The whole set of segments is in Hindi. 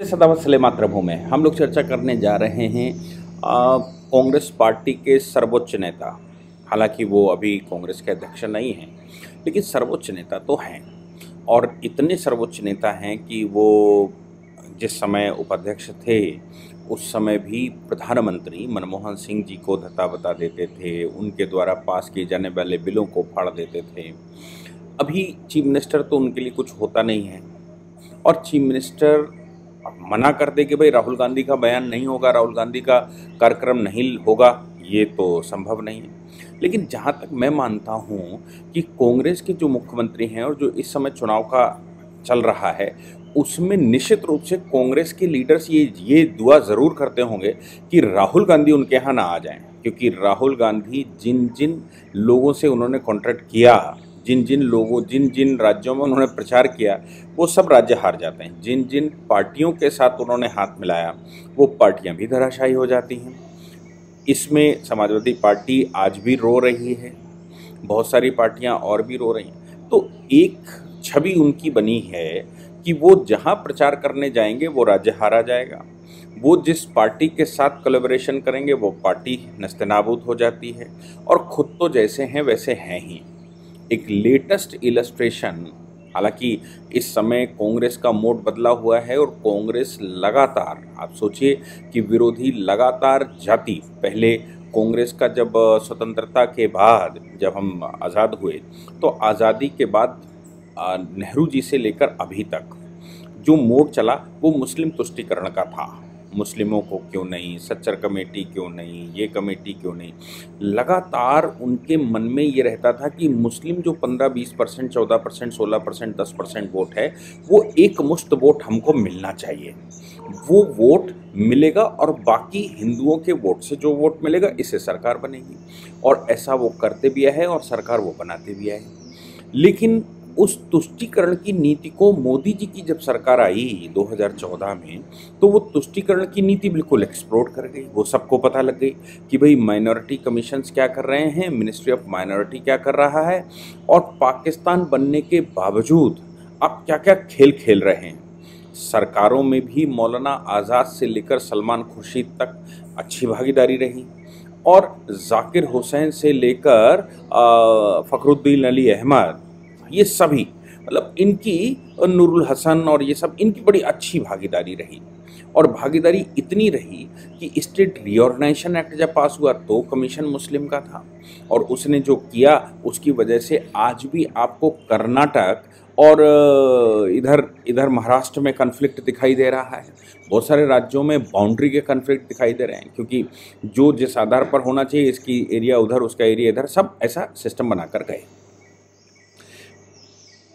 सदावत सले मातृभूमि में हम लोग चर्चा करने जा रहे हैं कांग्रेस पार्टी के सर्वोच्च नेता। हालांकि वो अभी कांग्रेस के अध्यक्ष नहीं हैं, लेकिन सर्वोच्च नेता तो हैं। और इतने सर्वोच्च नेता हैं कि वो जिस समय उपाध्यक्ष थे उस समय भी प्रधानमंत्री मनमोहन सिंह जी को धत्ता बता देते थे, उनके द्वारा पास किए जाने वाले बिलों को फाड़ देते थे। अभी चीफ मिनिस्टर तो उनके लिए कुछ होता नहीं है, और चीफ मिनिस्टर मना कर दे कि भाई राहुल गांधी का बयान नहीं होगा, राहुल गांधी का कार्यक्रम नहीं होगा, ये तो संभव नहीं है। लेकिन जहाँ तक मैं मानता हूँ कि कांग्रेस के जो मुख्यमंत्री हैं और जो इस समय चुनाव का चल रहा है, उसमें निश्चित रूप से कांग्रेस के लीडर्स ये दुआ ज़रूर करते होंगे कि राहुल गांधी उनके यहाँ ना आ जाएं, क्योंकि राहुल गांधी जिन जिन लोगों से उन्होंने कॉन्ट्रैक्ट किया, जिन जिन राज्यों में उन्होंने प्रचार किया, वो सब राज्य हार जाते हैं। जिन जिन पार्टियों के साथ उन्होंने हाथ मिलाया, वो पार्टियां भी धराशायी हो जाती हैं। इसमें समाजवादी पार्टी आज भी रो रही है, बहुत सारी पार्टियां और भी रो रही हैं। तो एक छवि उनकी बनी है कि वो जहां प्रचार करने जाएंगे वो राज्य हारा जाएगा, वो जिस पार्टी के साथ कोलैबोरेशन करेंगे वो पार्टी नस्तेनाबूद हो जाती है, और खुद तो जैसे हैं वैसे हैं ही। एक लेटेस्ट इलस्ट्रेशन, हालांकि इस समय कांग्रेस का मोड बदला हुआ है और कांग्रेस लगातार, आप सोचिए कि विरोधी लगातार जाति, पहले कांग्रेस का जब स्वतंत्रता के बाद जब हम आज़ाद हुए, तो आज़ादी के बाद नेहरू जी से लेकर अभी तक जो मोड चला वो मुस्लिम तुष्टीकरण का था। मुस्लिमों को क्यों नहीं, सच्चर कमेटी क्यों नहीं, ये कमेटी क्यों नहीं, लगातार उनके मन में ये रहता था कि मुस्लिम जो 15-20%, 14%, 16%, 10% वोट है, वो एक मुश्त वोट हमको मिलना चाहिए। वो वोट मिलेगा और बाकी हिंदुओं के वोट से जो वोट मिलेगा, इससे सरकार बनेगी। और ऐसा वो करते भी है और सरकार वो बनाते भी है। लेकिन उस तुष्टीकरण की नीति को मोदी जी की जब सरकार आई 2014 में, तो वो तुष्टीकरण की नीति बिल्कुल एक्सप्लोड कर गई। वो सबको पता लग गई कि भाई माइनॉरिटी कमीशंस क्या कर रहे हैं, मिनिस्ट्री ऑफ माइनॉरिटी क्या कर रहा है, और पाकिस्तान बनने के बावजूद अब क्या क्या खेल खेल रहे हैं। सरकारों में भी मौलाना आज़ाद से लेकर सलमान खुर्शीद तक अच्छी भागीदारी रही, और जाकिर हुसैन से लेकर फ़खरुद्दीन अली अहमद, ये सभी मतलब इनकी, नूरुल हसन और ये सब, इनकी बड़ी अच्छी भागीदारी रही। और भागीदारी इतनी रही कि स्टेट रीऑर्गेनाइजेशन एक्ट जब पास हुआ तो कमीशन मुस्लिम का था, और उसने जो किया उसकी वजह से आज भी आपको कर्नाटक और इधर महाराष्ट्र में कन्फ्लिक्ट दिखाई दे रहा है। बहुत सारे राज्यों में बाउंड्री के कन्फ्लिक्ट दिखाई दे रहे हैं, क्योंकि जो जिस आधार पर होना चाहिए, इसकी एरिया उधर, उसका एरिया इधर, सब ऐसा सिस्टम बनाकर गए।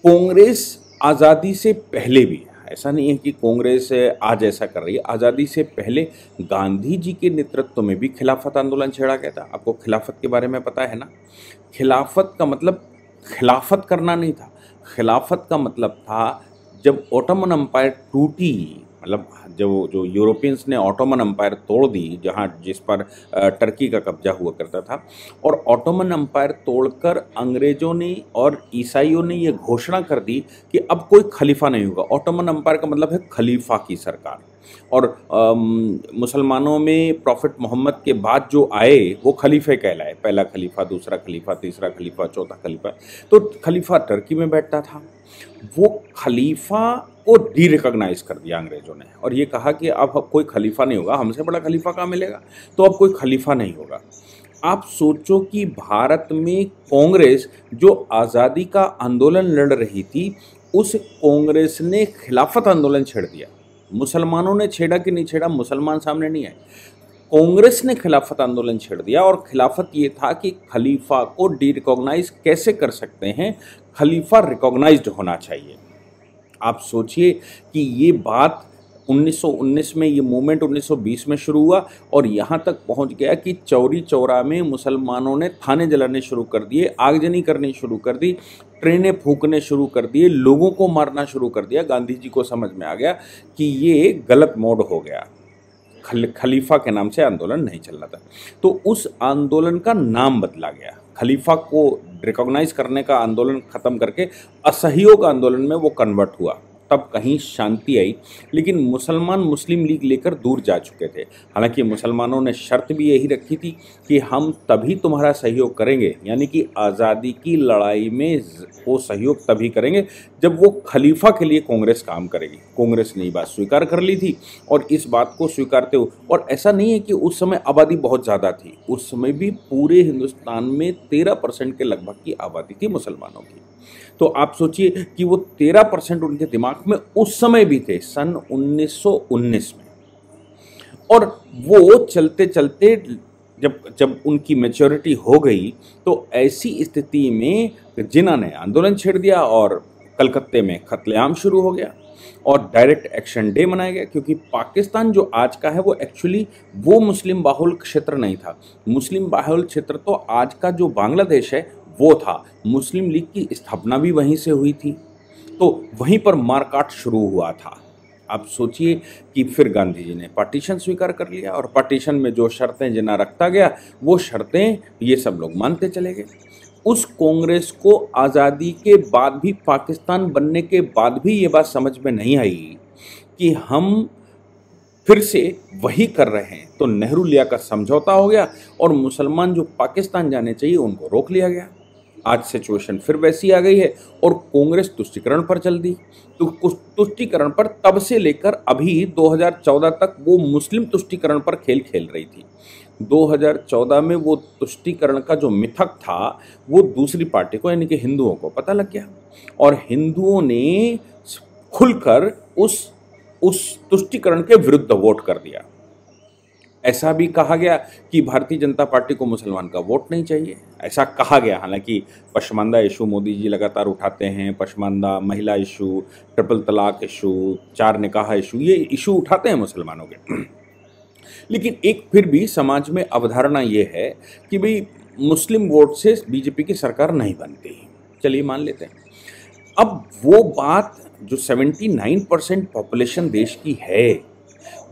कांग्रेस आज़ादी से पहले भी, ऐसा नहीं है कि कांग्रेस आज ऐसा कर रही है, आज़ादी से पहले गांधी जी के नेतृत्व में भी खिलाफत आंदोलन छेड़ा गया था। आपको खिलाफत के बारे में पता है ना? खिलाफत का मतलब खिलाफत करना नहीं था। खिलाफत का मतलब था जब ऑटोमन एम्पायर टूटी, मतलब जो यूरोपियंस ने ऑटोमन एम्पायर तोड़ दी, जिस पर टर्की का कब्जा हुआ करता था, और ऑटोमन एम्पायर तोड़कर अंग्रेज़ों ने और ईसाइयों ने ये घोषणा कर दी कि अब कोई खलीफा नहीं होगा। ऑटोमन एम्पायर का मतलब है खलीफा की सरकार। और मुसलमानों में प्रॉफिट मोहम्मद के बाद जो आए वो खलीफे कहलाए, पहला खलीफा, दूसरा खलीफा, तीसरा खलीफा, चौथा खलीफा। तो खलीफा टर्की में बैठता था। वो खलीफा को डी रिकॉग्नाइज कर दिया अंग्रेज़ों ने, और ये कहा कि अब कोई खलीफा नहीं होगा, हमसे बड़ा खलीफा कहाँ मिलेगा, तो अब कोई खलीफा नहीं होगा। आप सोचो कि भारत में कांग्रेस जो आज़ादी का आंदोलन लड़ रही थी, उस कांग्रेस ने खिलाफत आंदोलन छेड़ दिया। मुसलमानों ने छेड़ा कि नहीं छेड़ा, मुसलमान सामने नहीं आए, कांग्रेस ने खिलाफत आंदोलन छेड़ दिया। और खिलाफत ये था कि खलीफा को डी रिकॉग्नाइज कैसे कर सकते हैं, खलीफा रिकॉग्नाइज्ड होना चाहिए। आप सोचिए कि ये बात 1919 में, ये मूवमेंट 1920 में शुरू हुआ, और यहाँ तक पहुँच गया कि चौरी चौरा में मुसलमानों ने थाने जलाने शुरू कर दिए, आगजनी करनी शुरू कर दी, ट्रेनें फूंकने शुरू कर दिए, लोगों को मारना शुरू कर दिया। गांधी जी को समझ में आ गया कि ये गलत मोड हो गया, खलीफा के नाम से आंदोलन नहीं चल रहा था। तो उस आंदोलन का नाम बदला गया, खलीफा को रिकॉग्नाइज करने का आंदोलन खत्म करके असहयोग आंदोलन में वो कन्वर्ट हुआ। तब कहीं शांति आई, लेकिन मुसलमान मुस्लिम लीग लेकर दूर जा चुके थे। हालांकि मुसलमानों ने शर्त भी यही रखी थी कि हम तभी तुम्हारा सहयोग करेंगे, यानी कि आज़ादी की लड़ाई में वो सहयोग तभी करेंगे जब वो खलीफा के लिए कांग्रेस काम करेगी। कांग्रेस ने ये बात स्वीकार कर ली थी, और इस बात को स्वीकारते हुए, और ऐसा नहीं है कि उस समय आबादी बहुत ज़्यादा थी, उस समय भी पूरे हिंदुस्तान में 13% के लगभग की आबादी थी मुसलमानों की। तो आप सोचिए कि वो 13% उनके दिमाग में उस समय भी थे, सन 1919 में। और वो चलते चलते जब जब उनकी मैच्योरिटी हो गई, तो ऐसी स्थिति में जिन्ना ने आंदोलन छेड़ दिया और कलकत्ते में कत्लेआम शुरू हो गया और डायरेक्ट एक्शन डे मनाया गया। क्योंकि पाकिस्तान जो आज का है वो एक्चुअली वो मुस्लिम बाहुल क्षेत्र नहीं था। मुस्लिम बाहुल क्षेत्र तो आज का जो बांग्लादेश है वो था। मुस्लिम लीग की स्थापना भी वहीं से हुई थी, तो वहीं पर मारकाट शुरू हुआ था। आप सोचिए कि फिर गांधी जी ने पार्टीशन स्वीकार कर लिया, और पार्टीशन में जो शर्तें जिन्ना रखता गया वो शर्तें ये सब लोग मानते चले गए। उस कांग्रेस को आज़ादी के बाद भी, पाकिस्तान बनने के बाद भी ये बात समझ में नहीं आई कि हम फिर से वही कर रहे हैं। तो नेहरू लिया का समझौता हो गया और मुसलमान जो पाकिस्तान जाने चाहिए उनको रोक लिया गया। आज सिचुएशन फिर वैसी आ गई है और कांग्रेस तुष्टीकरण पर चल दी। तो तुष्टीकरण पर तब से लेकर अभी 2014 तक वो मुस्लिम तुष्टीकरण पर खेल खेल रही थी। 2014 में वो तुष्टीकरण का जो मिथक था वो दूसरी पार्टी को, यानी कि हिंदुओं को पता लग गया, और हिंदुओं ने खुलकर उस तुष्टीकरण के विरुद्ध वोट कर दिया। ऐसा भी कहा गया कि भारतीय जनता पार्टी को मुसलमान का वोट नहीं चाहिए, ऐसा कहा गया। हालांकि पशमानदा इशू मोदी जी लगातार उठाते हैं, पशमानदा महिला इशू, ट्रिपल तलाक इशू, चार निकाह इशू, ये इशू उठाते हैं मुसलमानों के। लेकिन एक फिर भी समाज में अवधारणा ये है कि भाई मुस्लिम वोट से बीजेपी की सरकार नहीं बनती। चलिए मान लेते हैं। अब वो बात जो 79% पॉपुलेशन देश की है,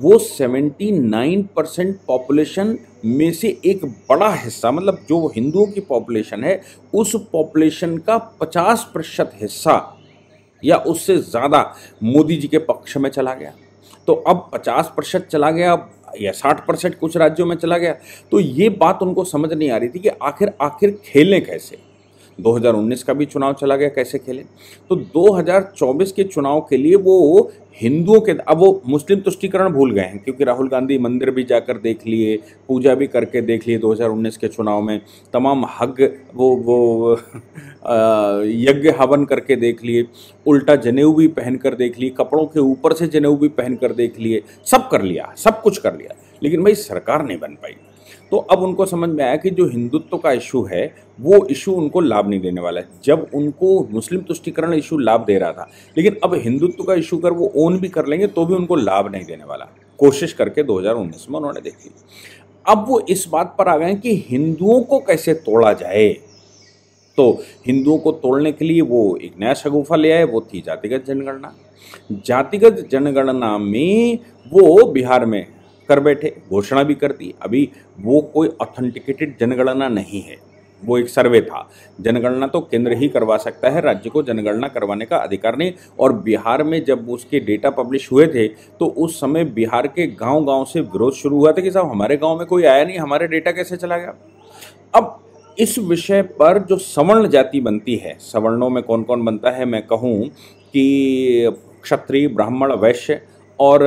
वो 79% पॉपुलेशन में से एक बड़ा हिस्सा, मतलब जो हिंदुओं की पॉपुलेशन है उस पॉपुलेशन का 50% हिस्सा या उससे ज़्यादा मोदी जी के पक्ष में चला गया। तो अब 50% चला गया या 60% कुछ राज्यों में चला गया। तो ये बात उनको समझ नहीं आ रही थी कि आखिर खेलें कैसे। 2019 का भी चुनाव चला गया, कैसे खेलें। तो 2024 के चुनाव के लिए वो हिंदुओं के, अब वो मुस्लिम तुष्टीकरण भूल गए हैं, क्योंकि राहुल गांधी मंदिर भी जाकर देख लिए, पूजा भी करके देख लिए 2019 के चुनाव में, तमाम हग वो यज्ञ हवन करके देख लिए, उल्टा जनेऊ भी पहन कर देख लिए, कपड़ों के ऊपर से जनेऊ भी पहन कर देख लिए, सब कर लिया, सब कुछ कर लिया, लेकिन भाई सरकार नहीं बन पाई। तो अब उनको समझ में आया कि जो हिंदुत्व का इशू है वो इशू उनको लाभ नहीं देने वाला है। जब उनको मुस्लिम तुष्टीकरण इशू लाभ दे रहा था, लेकिन अब हिंदुत्व का इशू कर वो ओन भी कर लेंगे तो भी उनको लाभ नहीं देने वाला। कोशिश करके 2019 में उन्होंने देखी। अब वो इस बात पर आ गए कि हिंदुओं को कैसे तोड़ा जाए। तो हिंदुओं को तोड़ने के लिए वो एक नया शगुफा ले आए, वो थी जातिगत जनगणना। जातिगत जनगणना में वो बिहार में कर बैठे, घोषणा भी कर दी। अभी वो कोई ऑथेंटिकेटेड जनगणना नहीं है, वो एक सर्वे था। जनगणना तो केंद्र ही करवा सकता है, राज्य को जनगणना करवाने का अधिकार नहीं। और बिहार में जब उसके डेटा पब्लिश हुए थे तो उस समय बिहार के गांव-गांव से विरोध शुरू हुआ था कि साहब हमारे गांव में कोई आया नहीं, हमारे डेटा कैसे चला गया। अब इस विषय पर जो सवर्ण जाति बनती है, सवर्णों में कौन कौन बनता है, मैं कहूँ कि क्षत्रिय, ब्राह्मण, वैश्य और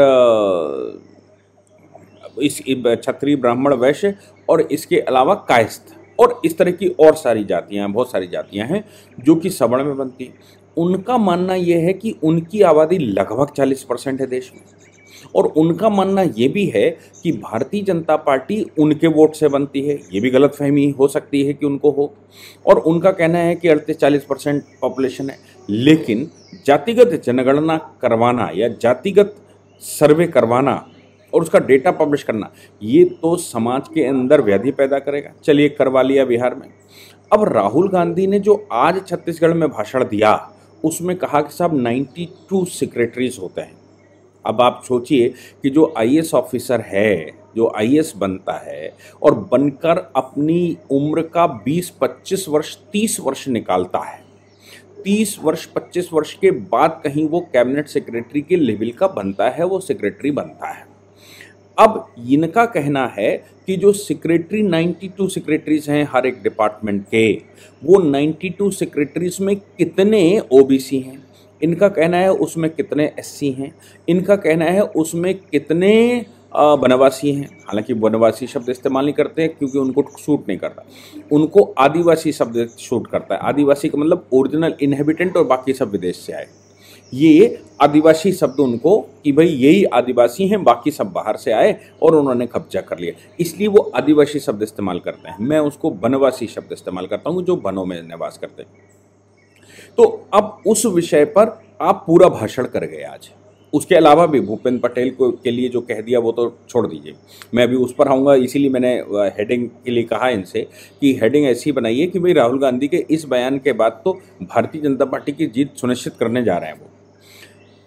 इस क्षत्रिय, ब्राह्मण, वैश्य और इसके अलावा कायस्थ, और इस तरह की और सारी जातियाँ, बहुत सारी जातियाँ हैं जो कि सवर्ण में बनती हैं। उनका मानना यह है कि उनकी आबादी लगभग 40% है देश में, और उनका मानना ये भी है कि भारतीय जनता पार्टी उनके वोट से बनती है। ये भी गलतफहमी हो सकती है कि उनको हो, और उनका कहना है कि 38-40% पॉपुलेशन है। लेकिन जातिगत जनगणना करवाना या जातिगत सर्वे करवाना और उसका डेटा पब्लिश करना, ये तो समाज के अंदर व्याधि पैदा करेगा। चलिए करवा लिया बिहार में। अब राहुल गांधी ने जो आज छत्तीसगढ़ में भाषण दिया उसमें कहा कि साहब 92 सेक्रेटरीज होते हैं। अब आप सोचिए कि जो आईएएस ऑफिसर है, जो आईएएस बनता है और बनकर अपनी उम्र का 20-25 वर्ष, 30 वर्ष निकालता है, 30 वर्ष 25 वर्ष के बाद कहीं वो कैबिनेट सेक्रेटरी के लेवल का बनता है, वो सेक्रेटरी बनता है। अब इनका कहना है कि जो सेक्रेटरी 92 सेक्रेटरीज हैं हर एक डिपार्टमेंट के, वो 92 सेक्रेटरीज में कितने ओबीसी हैं, इनका कहना है उसमें कितने एससी हैं, इनका कहना है उसमें कितने वनवासी हैं। हालांकि वनवासी शब्द इस्तेमाल नहीं करते हैं क्योंकि उनको सूट नहीं करता, उनको आदिवासी शब्द सूट करता है। आदिवासी का मतलब ओरिजिनल इनहेबिटेंट और बाकी सब विदेश से आए। ये आदिवासी शब्द उनको कि भाई यही आदिवासी हैं, बाकी सब बाहर से आए और उन्होंने कब्जा कर लिया, इसलिए वो आदिवासी शब्द इस्तेमाल करते हैं। मैं उसको वनवासी शब्द इस्तेमाल करता हूँ जो वनों में निवास करते हैं। तो अब उस विषय पर आप पूरा भाषण कर गए आज। उसके अलावा भी भूपेंद्र पटेल को के लिए जो कह दिया वो तो छोड़ दीजिए, मैं अभी उस पर आऊँगा। इसीलिए मैंने हेडिंग के लिए कहा इनसे कि हेडिंग ऐसी बनाइए कि भाई राहुल गांधी के इस बयान के बाद तो भारतीय जनता पार्टी की जीत सुनिश्चित करने जा रहे हैं वो।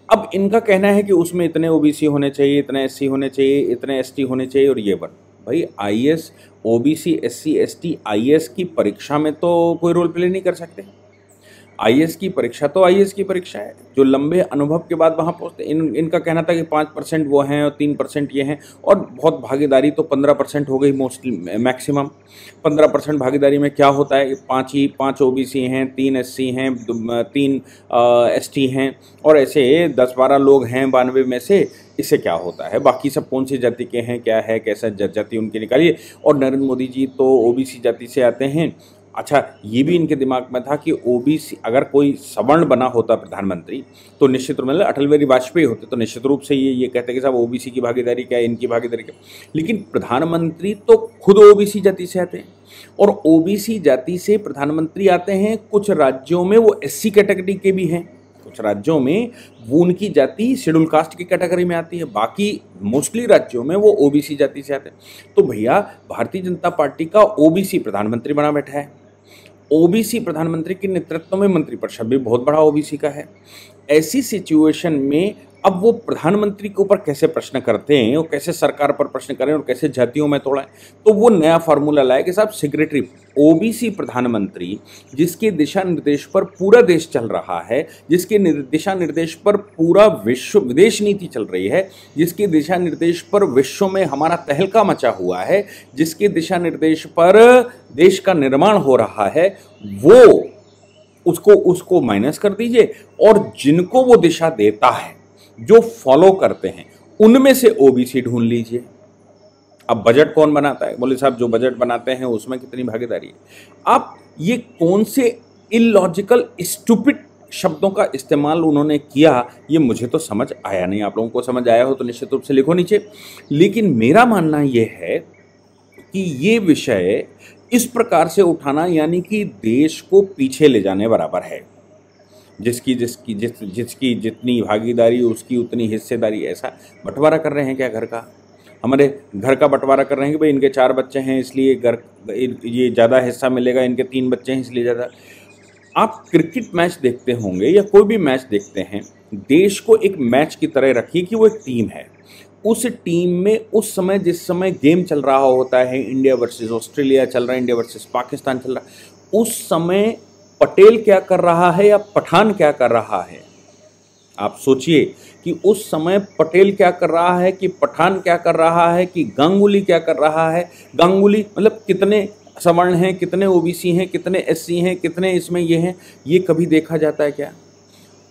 अब इनका कहना है कि उसमें इतने ओबीसी होने चाहिए, इतने एससी होने चाहिए, इतने एसटी होने चाहिए और ये भाई IAS, OBC, SC, ST IAS की परीक्षा में तो कोई रोल प्ले नहीं कर सकते। आईएएस की परीक्षा तो आईएएस की परीक्षा है, जो लंबे अनुभव के बाद वहाँ पहुँचते। इनका कहना था कि 5% वो हैं और 3% ये हैं, और बहुत भागीदारी तो 15% हो गई मोस्टली, मैक्सिमम 15% भागीदारी में क्या होता है, 5 ओबीसी हैं, 3 एससी हैं, 3 एसटी हैं और ऐसे 10-12 लोग हैं 92 में से। इससे क्या होता है, बाकी सब कौन सी जाति के हैं, क्या है, कैसा जाति उनकी निकालिए। और नरेंद्र मोदी जी तो ओबीसी जाति से आते हैं। अच्छा, ये भी इनके दिमाग में था कि ओबीसी अगर कोई सवर्ण बना होता प्रधानमंत्री तो निश्चित रूप में अटल बिहारी वाजपेयी होते तो निश्चित रूप से ये कहते कि साहब ओबीसी की भागीदारी क्या है, इनकी भागीदारी क्या। लेकिन प्रधानमंत्री तो खुद ओबीसी जाति से आते हैं और ओबीसी जाति से प्रधानमंत्री आते हैं। कुछ राज्यों में वो एससी कैटेगरी के भी हैं, कुछ राज्यों में वो उनकी जाति शेड्यूल कास्ट की कैटेगरी में आती है, बाकी मोस्टली राज्यों में वो ओबीसी जाति से आते हैं। तो भैया भारतीय जनता पार्टी का ओबीसी प्रधानमंत्री बना बैठा है। ओबीसी प्रधानमंत्री के नेतृत्व में मंत्रिपरिषद भी बहुत बड़ा ओबीसी का है। ऐसी सिचुएशन में अब वो प्रधानमंत्री के ऊपर कैसे प्रश्न करते हैं और कैसे सरकार पर प्रश्न करें और कैसे जातियों में तोड़ें, तो वो नया फार्मूला लाए कि साहब सेक्रेटरी ओबीसी प्रधानमंत्री, जिसके दिशा निर्देश पर पूरा देश चल रहा है, जिसके दिशा निर्देश पर पूरा विश्व विदेश नीति चल रही है, जिसके दिशा निर्देश पर विश्व में हमारा तहलका मचा हुआ है, जिसके दिशा निर्देश पर देश का निर्माण हो रहा है, वो उसको माइनस कर दीजिए और जिनको वो दिशा देता है, जो फॉलो करते हैं, उनमें से ओबीसी ढूंढ लीजिए। अब बजट कौन बनाता है, बोले साहब जो बजट बनाते हैं उसमें कितनी भागीदारी है। आप ये कौन से इलॉजिकल स्टूपिड शब्दों का इस्तेमाल उन्होंने किया, ये मुझे तो समझ आया नहीं। आप लोगों को समझ आया हो तो निश्चित रूप से लिखो नीचे। लेकिन मेरा मानना ये है कि ये विषय इस प्रकार से उठाना यानी कि देश को पीछे ले जाने बराबर है। जिसकी जितनी भागीदारी उसकी उतनी हिस्सेदारी, ऐसा बंटवारा कर रहे हैं क्या घर का? हमारे घर का बंटवारा कर रहे हैं कि भाई इनके 4 बच्चे हैं इसलिए ये ज़्यादा हिस्सा मिलेगा, इनके 3 बच्चे हैं इसलिए ज़्यादा। आप क्रिकेट मैच देखते होंगे या कोई भी मैच देखते हैं, देश को एक मैच की तरह रखिए कि वो एक टीम है। उस टीम में उस समय जिस समय गेम चल रहा होता है, इंडिया वर्सेस ऑस्ट्रेलिया चल रहा है, इंडिया वर्सेस पाकिस्तान चल रहा है, उस समय पटेल क्या कर रहा है या पठान क्या कर रहा है? आप सोचिए कि उस समय पटेल क्या कर रहा है, कि पठान क्या कर रहा है, कि गांगुली क्या कर रहा है। गांगुली मतलब कितने सवर्ण हैं, कितने ओबीसी हैं, कितने एससी हैं, कितने इसमें ये हैं, ये कभी देखा जाता है क्या?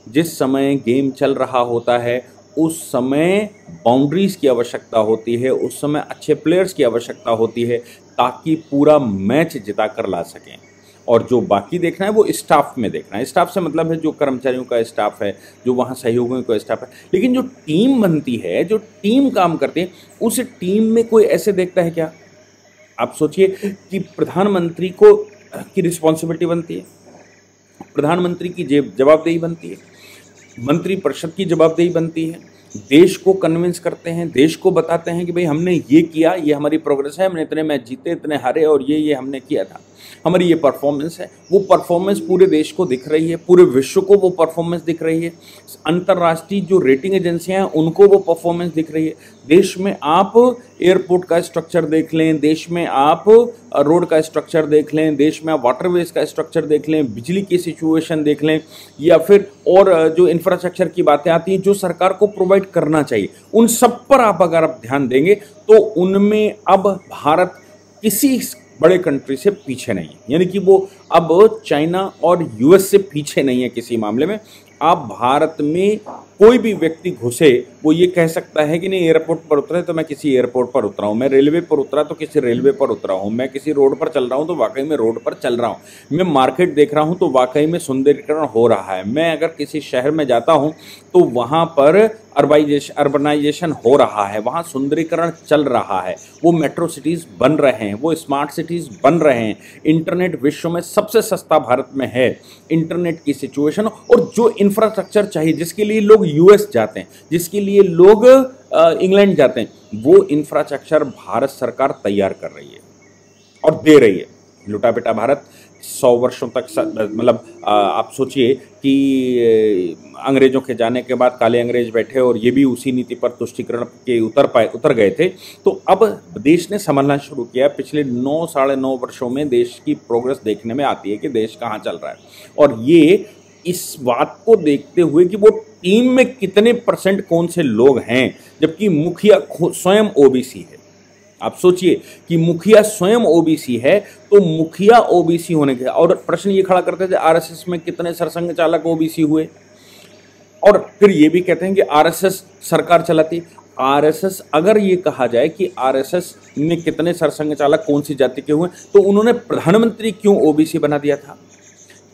जिस समय गेम चल रहा होता है उस समय बाउंड्रीज की आवश्यकता होती है, उस समय अच्छे प्लेयर्स की आवश्यकता होती है ताकि पूरा मैच जिता कर ला सकें। और जो बाकी देखना है वो स्टाफ में देखना है। स्टाफ से मतलब है जो कर्मचारियों का स्टाफ है, जो वहाँ सहयोगियों का स्टाफ है। लेकिन जो टीम बनती है, जो टीम काम करती है, उस टीम में कोई ऐसे देखता है क्या? आप सोचिए कि प्रधानमंत्री को की रिस्पॉन्सिबिलिटी बनती है, प्रधानमंत्री की जवाबदेही बनती है, मंत्रिपरिषद की जवाबदेही बनती है, देश को कन्विंस करते हैं, देश को बताते हैं कि भाई हमने ये किया, ये हमारी प्रोग्रेस है, हमने इतने मैच जीते, इतने हारे और ये हमने किया था। हमारी ये परफॉर्मेंस है, वो परफॉर्मेंस पूरे देश को दिख रही है, पूरे विश्व को वो परफॉर्मेंस दिख रही है, अंतर्राष्ट्रीय जो रेटिंग एजेंसियां हैं उनको वो परफॉर्मेंस दिख रही है। देश में आप एयरपोर्ट का स्ट्रक्चर देख लें, देश में आप रोड का स्ट्रक्चर देख लें, देश में आप वाटरवेज का स्ट्रक्चर देख लें, बिजली की सिचुएशन देख लें, या फिर और जो इंफ्रास्ट्रक्चर की बातें आती हैं जो सरकार को प्रोवाइड करना चाहिए, उन सब पर अगर आप ध्यान देंगे तो उनमें अब भारत किसी बड़े कंट्री से पीछे नहीं है। यानी कि वो अब चाइना और यूएस से पीछे नहीं है किसी मामले में। आप भारत में कोई भी व्यक्ति घुसे वो ये कह सकता है कि नहीं, एयरपोर्ट पर उतरे तो मैं किसी एयरपोर्ट पर उतरा हूँ, मैं रेलवे पर उतरा तो किसी रेलवे पर उतरा हूँ, मैं किसी रोड पर चल रहा हूँ तो वाकई में रोड पर चल रहा हूँ, मैं मार्केट देख रहा हूँ तो वाकई में सुंदरीकरण हो रहा है, मैं अगर किसी शहर में जाता हूँ तो वहाँ पर अर्बनाइजेशन हो रहा है, वहाँ सुंदरीकरण चल रहा है, वो मेट्रो सिटीज़ बन रहे हैं, वो स्मार्ट सिटीज़ बन रहे हैं, इंटरनेट विश्व में सबसे सस्ता भारत में है, इंटरनेट की सिचुएशन और जो इंफ्रास्ट्रक्चर चाहिए जिसके लिए लोग यूएस जाते हैं, जिसके लिए लोग इंग्लैंड जाते हैं, वो इंफ्रास्ट्रक्चर भारत सरकार तैयार कर रही है और दे रही है। लुटा पिटा भारत 100 वर्षों तक मतलब आप सोचिए कि अंग्रेजों के जाने के बाद काले अंग्रेज बैठे और ये भी उसी नीति पर तुष्टीकरण के उतर गए थे। तो अब देश ने संभलना शुरू किया। पिछले 9 साढ़े 9 वर्षों में देश की प्रोग्रेस देखने में आती है कि देश कहाँ चल रहा है, और ये इस बात को देखते हुए कि वो टीम में कितने % कौन से लोग हैं, जबकि मुखिया स्वयं ओबीसी है। आप सोचिए कि मुखिया स्वयं ओबीसी है, तो मुखिया ओबीसी होने के, और प्रश्न ये खड़ा करते थे आरएसएस में कितने सरसंघ चालक ओबीसी हुए, और फिर ये भी कहते हैं कि आरएसएस सरकार चलाती। आरएसएस, अगर ये कहा जाए कि आरएसएस में कितने सरसंघ चालक कौन सी जाति के हुए, तो उन्होंने प्रधानमंत्री क्यों ओबीसी बना दिया था,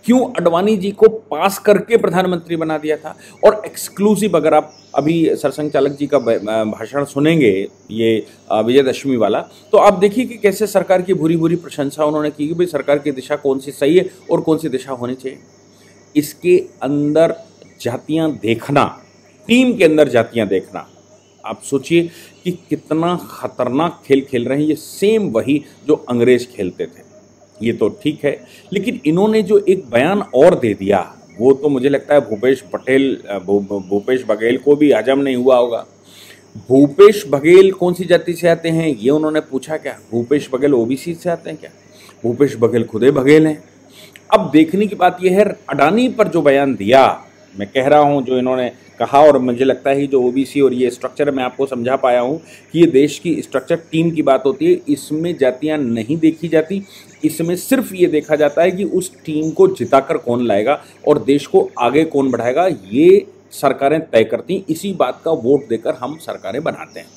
क्यों अडवाणी जी को पास करके प्रधानमंत्री बना दिया था। और एक्सक्लूसिव, अगर आप अभी सरसंघ चालक जी का भाषण सुनेंगे ये विजयदशमी वाला, तो आप देखिए कि कैसे सरकार की भूरी भूरी प्रशंसा उन्होंने की कि भाई सरकार की दिशा कौन सी सही है और कौन सी दिशा होनी चाहिए। इसके अंदर जातियां देखना, टीम के अंदर जातियां देखना, आप सोचिए कि कितना खतरनाक खेल खेल रहे हैं। ये सेम वही जो अंग्रेज खेलते थे। ये तो ठीक है, लेकिन इन्होंने जो एक बयान और दे दिया वो तो मुझे लगता है भूपेश बघेल को भी हजम नहीं हुआ होगा। भूपेश बघेल कौन सी जाति से आते हैं ये उन्होंने पूछा क्या? भूपेश बघेल ओबीसी से आते हैं क्या? भूपेश बघेल खुदे बघेल हैं। अब देखने की बात यह है, अडानी पर जो बयान दिया, मैं कह रहा हूं जो इन्होंने कहा, और मुझे लगता है जो ओबीसी और ये स्ट्रक्चर मैं आपको समझा पाया हूं कि ये देश की स्ट्रक्चर टीम की बात होती है, इसमें जातियां नहीं देखी जाती, इसमें सिर्फ ये देखा जाता है कि उस टीम को जिताकर कौन लाएगा और देश को आगे कौन बढ़ाएगा, ये सरकारें तय करती। इसी बात का वोट देकर हम सरकारें बनाते हैं।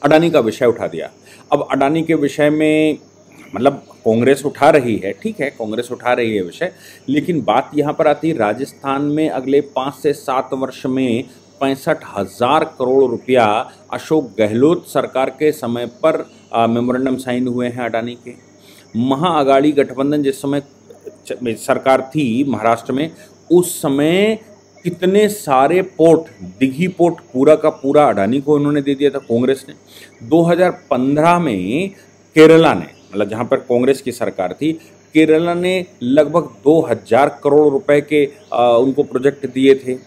अडानी का विषय उठा दिया। अब अडानी के विषय में मतलब कांग्रेस उठा रही है, ठीक है, कांग्रेस उठा रही है विषय, लेकिन बात यहाँ पर आती है राजस्थान में अगले 5 से 7 वर्ष में 65,000 करोड़ रुपया अशोक गहलोत सरकार के समय पर मेमोरेंडम साइन हुए हैं अडानी के। महाअगाड़ी गठबंधन जिस समय सरकार थी महाराष्ट्र में, उस समय कितने सारे पोर्ट, दिघी पोर्ट पूरा का पूरा अडानी को उन्होंने दे दिया था कांग्रेस ने। 2015 में केरला ने, मतलब जहाँ पर कांग्रेस की सरकार थी, केरला ने लगभग 2000 करोड़ रुपए के उनको प्रोजेक्ट दिए थे।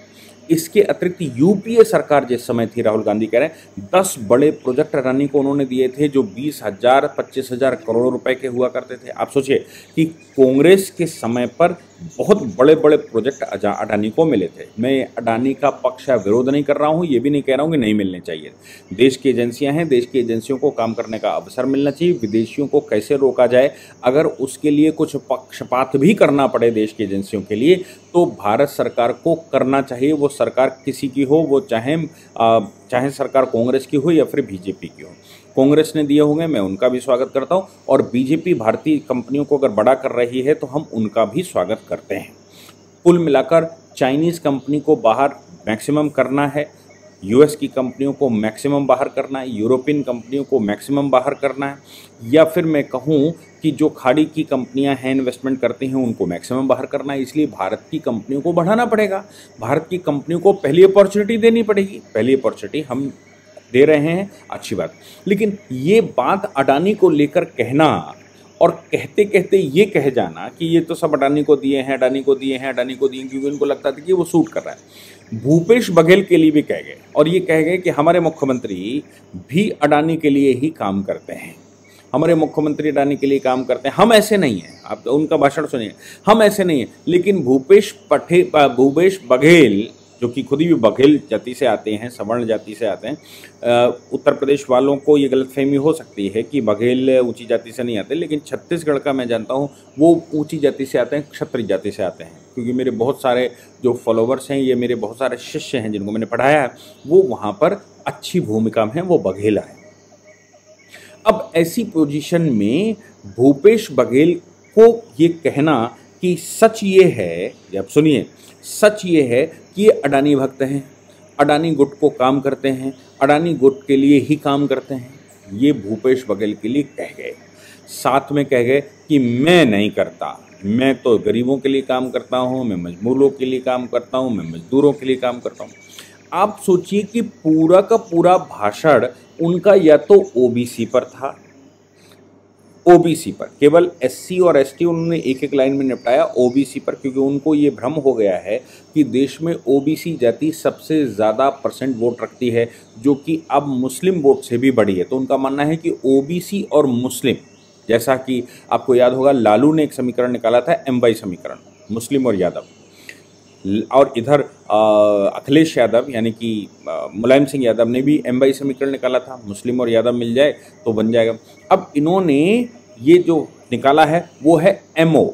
इसके अतिरिक्त यूपीए सरकार जिस समय थी, राहुल गांधी कह रहे हैं 10 बड़े प्रोजेक्ट अडानी को उन्होंने दिए थे जो 20,000 25,000 करोड़ रुपए के हुआ करते थे। आप सोचिए कि कांग्रेस के समय पर बहुत बड़े बड़े प्रोजेक्ट अडानी को मिले थे। मैं अडानी का पक्ष या विरोध नहीं कर रहा हूँ, ये भी नहीं कह रहा हूँ कि नहीं मिलने चाहिए। देश की एजेंसियां हैं, देश की एजेंसियों को काम करने का अवसर मिलना चाहिए। विदेशियों को कैसे रोका जाए, अगर उसके लिए कुछ पक्षपात भी करना पड़े देश की एजेंसियों के लिए, तो भारत सरकार को करना चाहिए। वो सरकार किसी की हो, वो चाहे सरकार कांग्रेस की हो या फिर बीजेपी की हो। कांग्रेस ने दिए होंगे, मैं उनका भी स्वागत करता हूं, और बीजेपी भारतीय कंपनियों को अगर बड़ा कर रही है तो हम उनका भी स्वागत करते हैं। कुल मिलाकर चाइनीज़ कंपनी को बाहर मैक्सिमम करना है, यूएस की कंपनियों को मैक्सिमम बाहर करना है, यूरोपियन कंपनियों को मैक्सिमम बाहर करना है, या फिर मैं कहूँ कि जो खाड़ी की कंपनियां हैं इन्वेस्टमेंट करती हैं उनको मैक्सिमम बाहर करना है। इसलिए भारत की कंपनियों को बढ़ाना पड़ेगा, भारत की कंपनियों को पहली अपॉर्चुनिटी देनी पड़ेगी। पहली अपॉर्चुनिटी हम दे रहे हैं, अच्छी बात, लेकिन ये बात अडानी को लेकर कहना और कहते कहते ये कह जाना कि ये तो सब अडानी को दिए हैं, अडानी को दिए हैं, अडानी को दिए हैं, क्योंकि उनको लगता था कि वो सूट कर रहा है। भूपेश बघेल के लिए भी कह गए और ये कह गए कि हमारे मुख्यमंत्री भी अडानी के लिए ही काम करते हैं, हमारे मुख्यमंत्री अडानी के लिए काम करते हैं, हम ऐसे नहीं हैं। आप उनका भाषण सुनिए, हम ऐसे नहीं हैं। लेकिन भूपेश बघेल, जो कि खुद ही बघेल जाति से आते हैं, सवर्ण जाति से आते हैं, उत्तर प्रदेश वालों को ये गलतफहमी हो सकती है कि बघेल ऊंची जाति से नहीं आते, लेकिन छत्तीसगढ़ का मैं जानता हूँ वो ऊंची जाति से आते हैं, क्षत्रिय जाति से आते हैं, क्योंकि मेरे बहुत सारे जो फॉलोवर्स हैं, ये मेरे बहुत सारे शिष्य हैं जिनको मैंने पढ़ाया है, वो वहाँ पर अच्छी भूमिका में हैं, वो बघेल हैं। अब ऐसी पोजीशन में भूपेश बघेल को ये कहना कि सच ये है, अब सुनिए, सच ये है कि ये अडानी भक्त हैं, अडानी गुट को काम करते हैं, अडानी गुट के लिए ही काम करते हैं, ये भूपेश बघेल के लिए कह गए। साथ में कह गए कि मैं नहीं करता, मैं तो गरीबों के लिए काम करता हूँ, मैं मजदूरों के लिए काम करता हूँ, मैं मजदूरों के लिए काम करता हूँ। आप सोचिए कि पूरा का पूरा भाषण उनका या तो ओबीसी पर था, ओबीसी पर, केवल एससी और एसटी उन्होंने एक एक लाइन में निपटाया, ओबीसी पर, क्योंकि उनको ये भ्रम हो गया है कि देश में ओबीसी जाति सबसे ज़्यादा परसेंट वोट रखती है, जो कि अब मुस्लिम वोट से भी बढ़ी है। तो उनका मानना है कि ओबीसी और मुस्लिम, जैसा कि आपको याद होगा लालू ने एक समीकरण निकाला था, MY समीकरण, मुस्लिम और यादव, और इधर अखिलेश यादव यानी कि मुलायम सिंह यादव ने भी MY समीकरण निकाला था, मुस्लिम और यादव मिल जाए तो बन जाएगा। अब इन्होंने ये जो निकाला है वो है MO,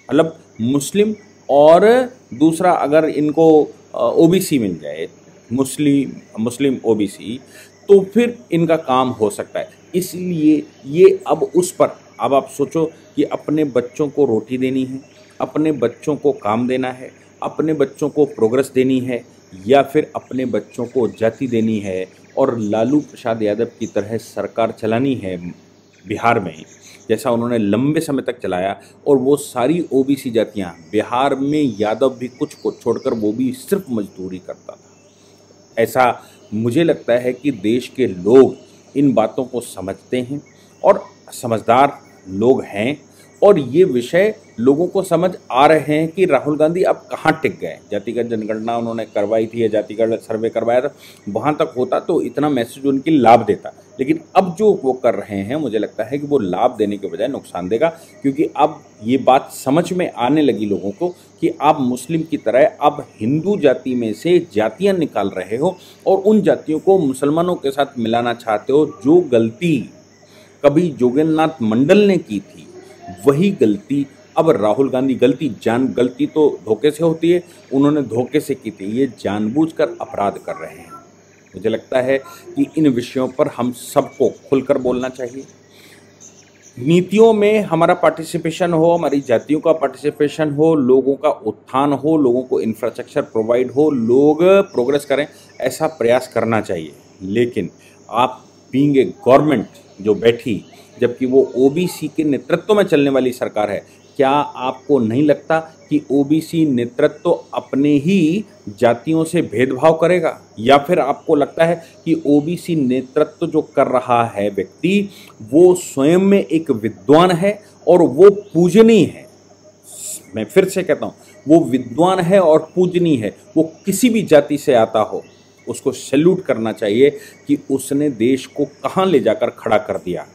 मतलब मुस्लिम, और दूसरा अगर इनको OBC मिल जाए, मुस्लिम OBC, तो फिर इनका काम हो सकता है। इसलिए ये अब उस पर, अब आप सोचो कि अपने बच्चों को रोटी देनी है, अपने बच्चों को काम देना है, अपने बच्चों को प्रोग्रेस देनी है, या फिर अपने बच्चों को जाति देनी है और लालू प्रसाद यादव की तरह सरकार चलानी है बिहार में, जैसा उन्होंने लंबे समय तक चलाया। और वो सारी ओबीसी जातियां, बिहार में यादव भी कुछ को छोड़कर वो भी सिर्फ मजदूरी करता था। ऐसा मुझे लगता है कि देश के लोग इन बातों को समझते हैं और समझदार लोग हैं, और ये विषय लोगों को समझ आ रहे हैं कि राहुल गांधी अब कहाँ टिक गए। जातिगत जनगणना उन्होंने करवाई थी या जातिगत सर्वे करवाया था, वहाँ तक होता तो इतना मैसेज उनकी लाभ देता, लेकिन अब जो वो कर रहे हैं मुझे लगता है कि वो लाभ देने के बजाय नुकसान देगा, क्योंकि अब ये बात समझ में आने लगी लोगों को कि आप मुस्लिम की तरह अब हिंदू जाति में से जातियाँ निकाल रहे हो और उन जातियों को मुसलमानों के साथ मिलाना चाहते हो। जो गलती कभी जोगेंद्रनाथ मंडल ने की थी, वही गलती अब राहुल गांधी, गलती तो धोखे से होती है, उन्होंने धोखे से की थी, ये जानबूझकर अपराध कर रहे हैं। मुझे लगता है कि इन विषयों पर हम सबको खुलकर बोलना चाहिए। नीतियों में हमारा पार्टिसिपेशन हो, हमारी जातियों का पार्टिसिपेशन हो, लोगों का उत्थान हो, लोगों को इंफ्रास्ट्रक्चर प्रोवाइड हो, लोग प्रोग्रेस करें, ऐसा प्रयास करना चाहिए। लेकिन आप बीइंग ए गवर्नमेंट जो बैठी, जबकि वो ओबीसी के नेतृत्व में चलने वाली सरकार है, क्या आपको नहीं लगता कि ओबीसी नेतृत्व अपने ही जातियों से भेदभाव करेगा? या फिर आपको लगता है कि ओबीसी नेतृत्व जो कर रहा है व्यक्ति, वो स्वयं में एक विद्वान है और वो पूजनीय है? मैं फिर से कहता हूँ, वो विद्वान है और पूजनीय है। वो किसी भी जाति से आता हो, उसको सैल्यूट करना चाहिए कि उसने देश को कहाँ ले जाकर खड़ा कर दिया।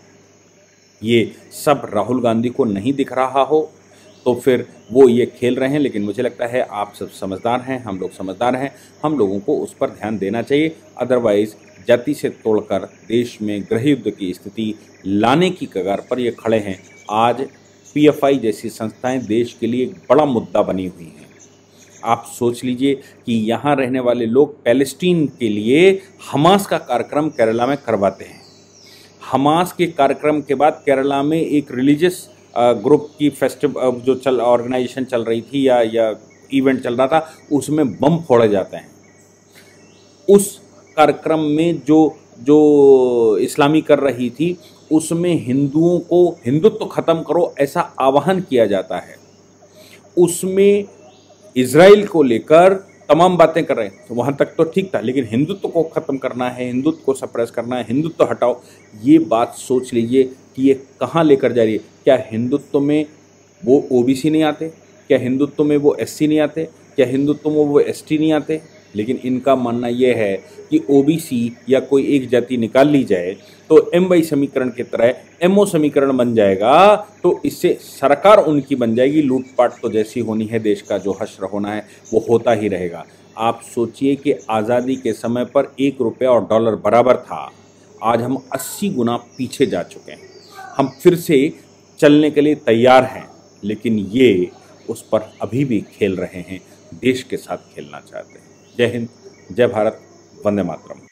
ये सब राहुल गांधी को नहीं दिख रहा हो तो फिर वो ये खेल रहे हैं। लेकिन मुझे लगता है आप सब समझदार हैं, हम लोग समझदार हैं, हम लोगों को उस पर ध्यान देना चाहिए। अदरवाइज़ जाति से तोड़कर देश में गृह युद्ध की स्थिति लाने की कगार पर ये खड़े हैं। आज PFI जैसी संस्थाएं देश के लिए एक बड़ा मुद्दा बनी हुई हैं। आप सोच लीजिए कि यहाँ रहने वाले लोग पैलेस्टीन के लिए हमास का कार्यक्रम केरला में करवाते हैं। हमास के कार्यक्रम के बाद केरला में एक रिलीजियस ग्रुप की जो ऑर्गेनाइजेशन चल रही थी या इवेंट चल रहा था, उसमें बम फोड़े जाते हैं। उस कार्यक्रम में जो इस्लामी कर रही थी, उसमें हिंदुओं को हिंदुत्व खत्म करो ऐसा आह्वान किया जाता है। उसमें इजराइल को लेकर तमाम बातें कर रहे हैं, तो वहाँ तक तो ठीक था, लेकिन हिंदुत्व को ख़त्म करना है, हिंदुत्व को सप्रेस करना है, हिंदुत्व हटाओ, ये बात सोच लीजिए कि ये कहाँ लेकर जा रही है। क्या हिंदुत्व में वो ओबीसी नहीं आते? क्या हिंदुत्व में वो एससी नहीं आते? क्या हिंदुत्व में वो एसटी नहीं आते? लेकिन इनका मानना ये है कि ओबीसी या कोई एक जाति निकाल ली जाए तो एमवाई समीकरण की तरह एमओ समीकरण बन जाएगा, तो इससे सरकार उनकी बन जाएगी। लूटपाट तो जैसी होनी है, देश का जो हश्र होना है वो होता ही रहेगा। आप सोचिए कि आज़ादी के समय पर 1 रुपया और डॉलर बराबर था, आज हम 80 गुना पीछे जा चुके हैं। हम फिर से चलने के लिए तैयार हैं, लेकिन ये उस पर अभी भी खेल रहे हैं, देश के साथ खेलना चाहते हैं। जय हिंद, जय भारत, वंदे मातरम।